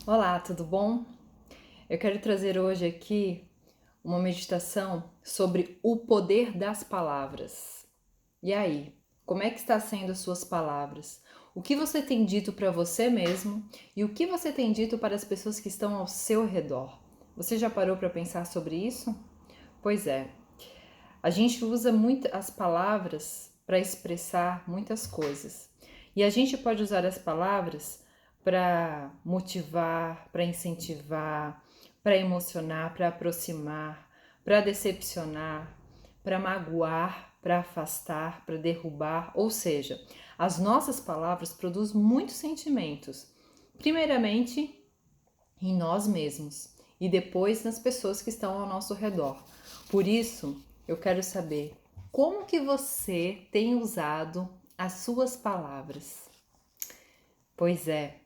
Olá, tudo bom? Eu quero trazer hoje aqui uma meditação sobre o poder das palavras. E aí, como é que está sendo as suas palavras? O que você tem dito para você mesmo e o que você tem dito para as pessoas que estão ao seu redor? Você já parou para pensar sobre isso? Pois é, a gente usa muito as palavras para expressar muitas coisas. E a gente pode usar as palavras para motivar, para incentivar, para emocionar, para aproximar, para decepcionar, para magoar, para afastar, para derrubar. Ou seja, as nossas palavras produzem muitos sentimentos. Primeiramente, em nós mesmos e depois nas pessoas que estão ao nosso redor. Por isso, eu quero saber como que você tem usado as suas palavras. Pois é,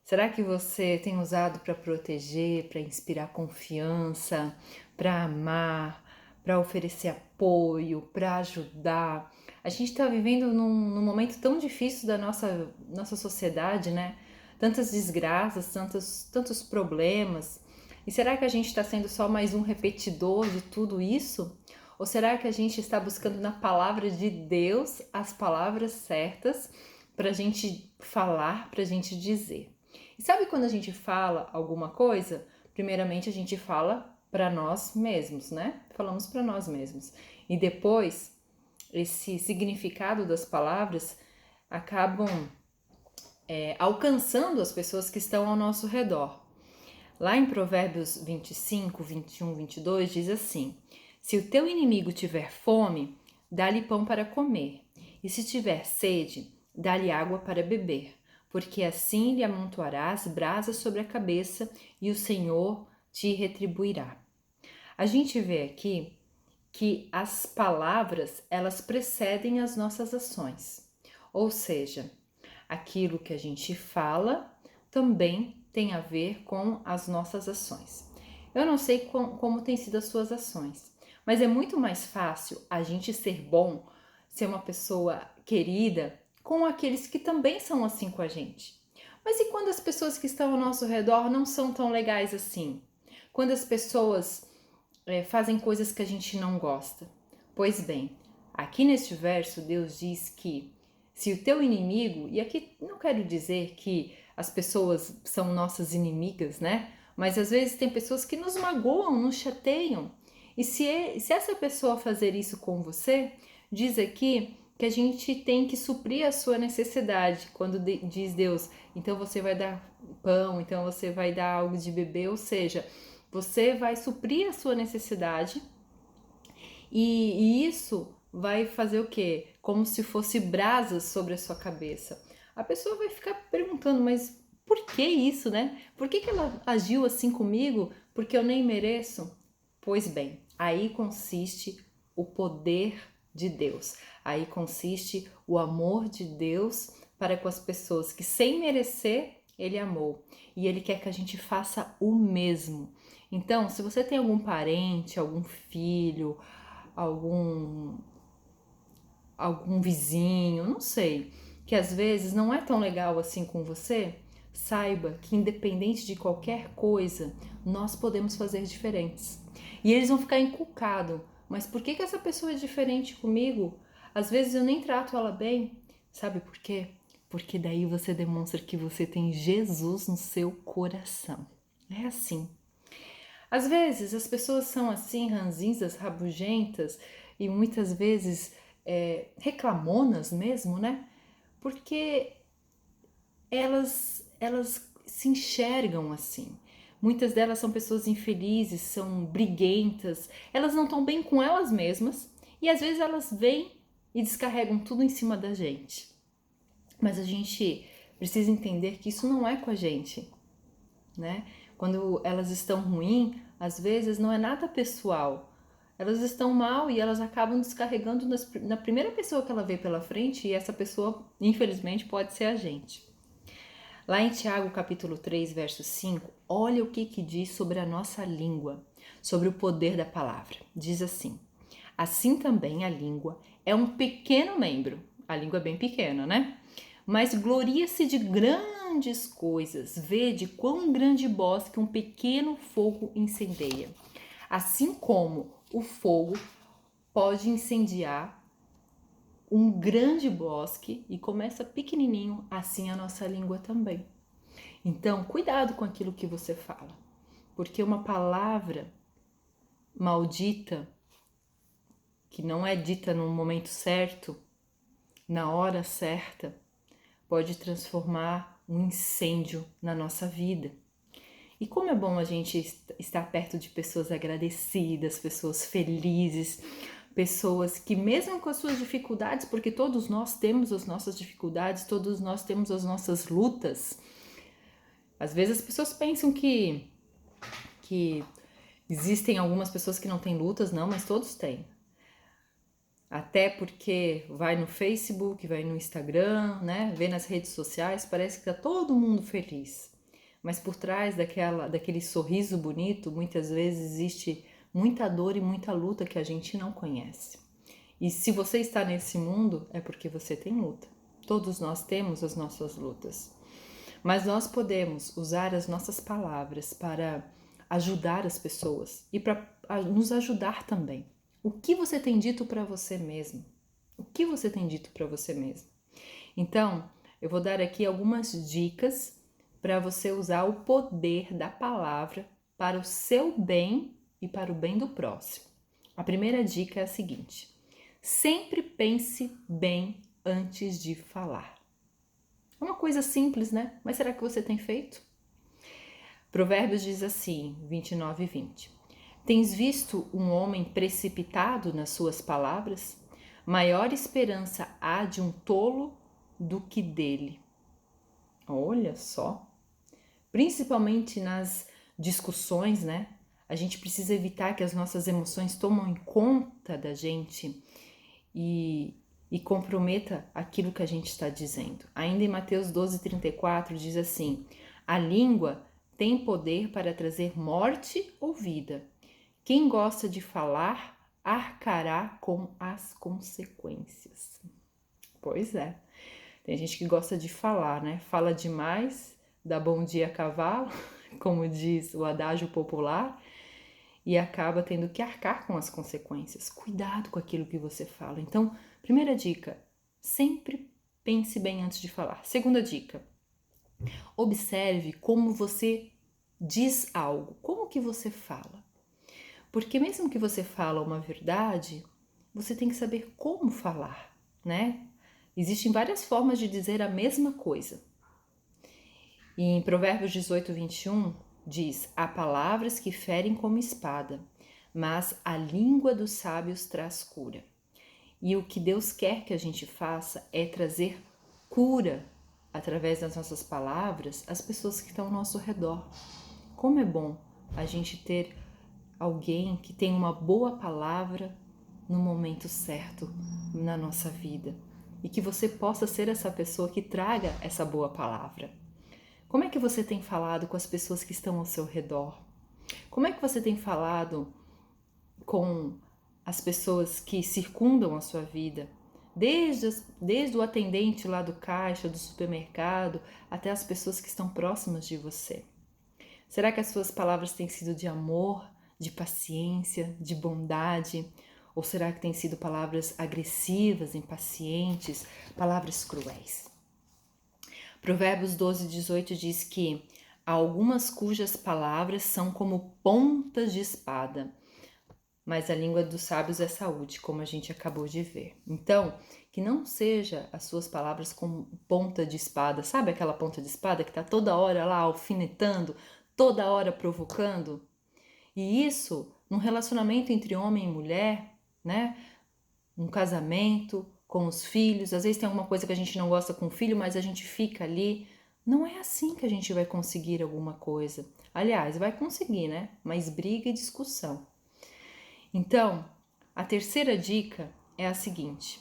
será que você tem usado para proteger, para inspirar confiança, para amar, para oferecer apoio, para ajudar? A gente está vivendo num momento tão difícil da nossa sociedade, né? Tantas desgraças, tantos problemas. E será que a gente está sendo só mais um repetidor de tudo isso? Ou será que a gente está buscando na palavra de Deus as palavras certas para a gente falar, para a gente dizer? E sabe quando a gente fala alguma coisa? Primeiramente a gente fala para nós mesmos, né? Falamos para nós mesmos. E depois esse significado das palavras acabam alcançando as pessoas que estão ao nosso redor. Lá em Provérbios 25, 21, 22 diz assim: se o teu inimigo tiver fome, dá-lhe pão para comer, e se tiver sede, dá-lhe água para beber, porque assim lhe amontoarás brasas sobre a cabeça e o Senhor te retribuirá. A gente vê aqui que as palavras, elas precedem as nossas ações. Ou seja, aquilo que a gente fala também tem a ver com as nossas ações. Eu não sei como tem sido as suas ações, mas é muito mais fácil a gente ser bom, ser uma pessoa querida com aqueles que também são assim com a gente. Mas e quando as pessoas que estão ao nosso redor não são tão legais assim? Quando as pessoas fazem coisas que a gente não gosta? Pois bem, aqui neste verso Deus diz que se o teu inimigo, e aqui não quero dizer que as pessoas são nossas inimigas, né? Mas às vezes tem pessoas que nos magoam, nos chateiam. E se essa pessoa fazer isso com você, diz aqui que a gente tem que suprir a sua necessidade. Quando diz Deus, então você vai dar pão, então você vai dar algo de beber, ou seja, você vai suprir a sua necessidade e isso vai fazer o quê? Como se fosse brasas sobre a sua cabeça. A pessoa vai ficar perguntando, mas por que isso, né? Por que ela agiu assim comigo? Porque eu nem mereço? Pois bem, aí consiste o poder de Deus. Aí consiste o amor de Deus para com as pessoas que, sem merecer, Ele amou. E Ele quer que a gente faça o mesmo. Então, se você tem algum parente, algum filho, algum algum vizinho, não sei, que às vezes não é tão legal assim com você, saiba que independente de qualquer coisa, nós podemos fazer diferentes. E eles vão ficar encucados. Mas por que essa pessoa é diferente comigo? Às vezes eu nem trato ela bem. Sabe por quê? Porque daí você demonstra que você tem Jesus no seu coração. É assim. Às vezes as pessoas são assim, ranzinzas, rabugentas e muitas vezes reclamonas mesmo, né? Porque elas se enxergam assim. Muitas delas são pessoas infelizes, são briguentas, elas não estão bem com elas mesmas e às vezes elas vêm e descarregam tudo em cima da gente. Mas a gente precisa entender que isso não é com a gente, né? Quando elas estão ruins, às vezes não é nada pessoal. Elas estão mal e elas acabam descarregando na primeira pessoa que ela vê pela frente e essa pessoa, infelizmente, pode ser a gente. Lá em Tiago, capítulo 3, verso 5, olha o que diz sobre a nossa língua, sobre o poder da palavra. Diz assim: assim também a língua é um pequeno membro. A língua é bem pequena, né? mas gloria-se de grandes coisas. Vede quão grande bosque um pequeno fogo incendeia. Assim como o fogo pode incendiar um grande bosque e começa pequenininho, assim a nossa língua também. Então, cuidado com aquilo que você fala, porque uma palavra maldita, que não é dita no momento certo, na hora certa, pode transformar um incêndio na nossa vida. E como é bom a gente estar perto de pessoas agradecidas, pessoas felizes, pessoas que mesmo com as suas dificuldades, porque todos nós temos as nossas dificuldades, todos nós temos as nossas lutas. Às vezes as pessoas pensam que existem algumas pessoas que não têm lutas, não, mas todos têm. Até porque vai no Facebook, vai no Instagram, né? Vê nas redes sociais, parece que tá todo mundo feliz. Mas por trás daquele sorriso bonito, muitas vezes existe muita dor e muita luta que a gente não conhece. E se você está nesse mundo, é porque você tem luta. Todos nós temos as nossas lutas. Mas nós podemos usar as nossas palavras para ajudar as pessoas e para nos ajudar também. O que você tem dito para você mesmo? O que você tem dito para você mesmo? Então, eu vou dar aqui algumas dicas para você usar o poder da palavra para o seu bem e para o bem do próximo. A primeira dica é a seguinte: sempre pense bem antes de falar. É uma coisa simples, né? Mas será que você tem feito? Provérbios diz assim, 29 e 20. Tens visto um homem precipitado nas suas palavras? Maior esperança há de um tolo do que dele. Olha só. Principalmente nas discussões, né? A gente precisa evitar que as nossas emoções tomem conta da gente e comprometa aquilo que a gente está dizendo. Ainda em Mateus 12:34 diz assim: a língua tem poder para trazer morte ou vida. Quem gosta de falar arcará com as consequências. Pois é, tem gente que gosta de falar, né? Fala demais, dá bom dia a cavalo, como diz o adágio popular, e acaba tendo que arcar com as consequências. Cuidado com aquilo que você fala. Então, primeira dica, sempre pense bem antes de falar. Segunda dica, observe como você diz algo, como que você fala. Porque mesmo que você fala uma verdade, você tem que saber como falar, né? Existem várias formas de dizer a mesma coisa. E em Provérbios 18:21 diz: há palavras que ferem como espada, mas a língua dos sábios traz cura. E o que Deus quer que a gente faça é trazer cura através das nossas palavras às pessoas que estão ao nosso redor. Como é bom a gente ter alguém que tem uma boa palavra no momento certo na nossa vida e que você possa ser essa pessoa que traga essa boa palavra. Como é que você tem falado com as pessoas que estão ao seu redor? Como é que você tem falado com as pessoas que circundam a sua vida? Desde o atendente lá do caixa, do supermercado, até as pessoas que estão próximas de você. Será que as suas palavras têm sido de amor, de paciência, de bondade? Ou será que têm sido palavras agressivas, impacientes, palavras cruéis? Provérbios 12:18 diz que há algumas cujas palavras são como pontas de espada, mas a língua dos sábios é saúde, como a gente acabou de ver. Então, que não seja as suas palavras como ponta de espada, sabe aquela ponta de espada que está toda hora lá alfinetando, toda hora provocando? E isso, num relacionamento entre homem e mulher, né? Um casamento, com os filhos, às vezes tem alguma coisa que a gente não gosta com o filho, mas a gente fica ali. Não é assim que a gente vai conseguir alguma coisa. Aliás, vai conseguir, né? Mas briga e discussão. Então, a terceira dica é a seguinte: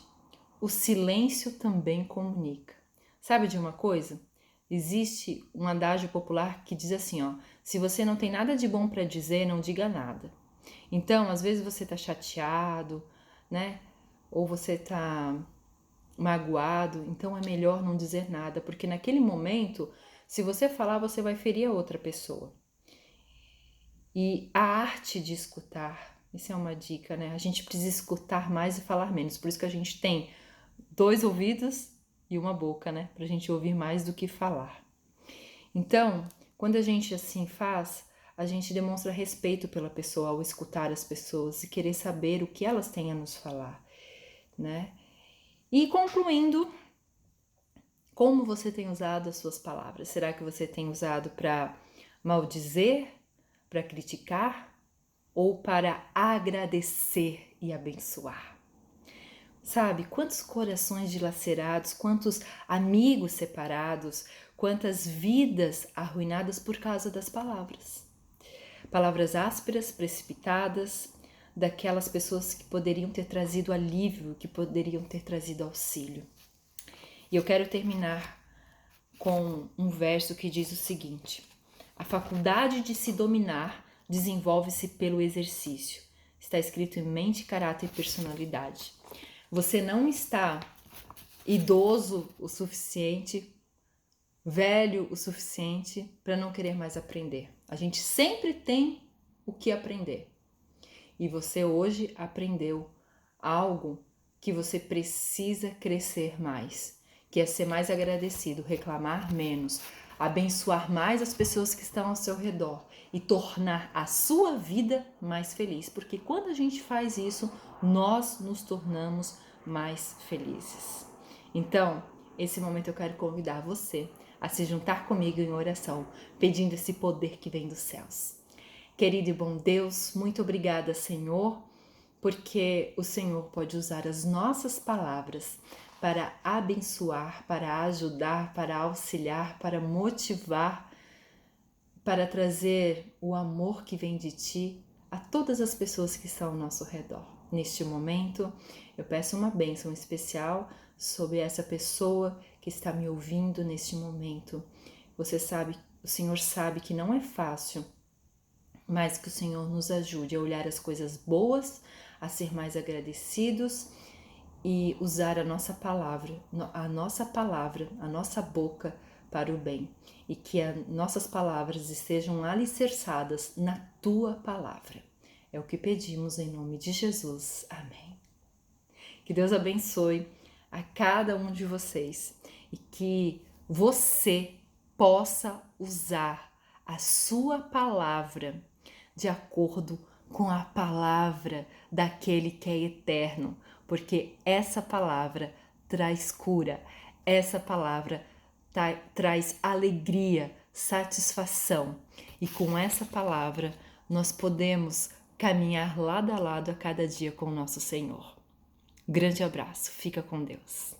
o silêncio também comunica. Sabe de uma coisa? Existe um adágio popular que diz assim, ó: se você não tem nada de bom para dizer, não diga nada. Então, às vezes você tá chateado, né? Ou você tá magoado, então é melhor não dizer nada, porque naquele momento, se você falar, você vai ferir a outra pessoa. E a arte de escutar, isso é uma dica, né? A gente precisa escutar mais e falar menos, por isso que a gente tem 2 ouvidos e uma boca, né? Pra gente ouvir mais do que falar. Então, quando a gente assim faz, a gente demonstra respeito pela pessoa ao escutar as pessoas e querer saber o que elas têm a nos falar, né? E concluindo, como você tem usado as suas palavras? Será que você tem usado para maldizer, para criticar ou para agradecer e abençoar? Sabe, quantos corações dilacerados, quantos amigos separados, quantas vidas arruinadas por causa das palavras. Palavras ásperas, precipitadas, daquelas pessoas que poderiam ter trazido alívio, que poderiam ter trazido auxílio. E eu quero terminar com um verso que diz o seguinte: a faculdade de se dominar desenvolve-se pelo exercício. Está escrito em mente, caráter e personalidade. Você não está idoso o suficiente, velho o suficiente para não querer mais aprender. A gente sempre tem o que aprender. E você hoje aprendeu algo que você precisa crescer mais, que é ser mais agradecido, reclamar menos, abençoar mais as pessoas que estão ao seu redor e tornar a sua vida mais feliz, porque quando a gente faz isso, nós nos tornamos mais felizes. Então, esse momento eu quero convidar você a se juntar comigo em oração, pedindo esse poder que vem dos céus. Querido e bom Deus, muito obrigada, Senhor, porque o Senhor pode usar as nossas palavras para abençoar, para ajudar, para auxiliar, para motivar, para trazer o amor que vem de Ti a todas as pessoas que estão ao nosso redor. Neste momento, eu peço uma bênção especial sobre essa pessoa que está me ouvindo neste momento. Você sabe, o Senhor sabe que não é fácil, mas que o Senhor nos ajude a olhar as coisas boas, a ser mais agradecidos e usar a nossa palavra, a nossa boca para o bem. E que as nossas palavras estejam alicerçadas na Tua palavra. É o que pedimos em nome de Jesus. Amém. Que Deus abençoe a cada um de vocês e que você possa usar a sua palavra de acordo com a palavra daquele que é eterno, porque essa palavra traz cura, essa palavra traz alegria, satisfação, e com essa palavra nós podemos caminhar lado a lado a cada dia com o nosso Senhor. Grande abraço, fica com Deus.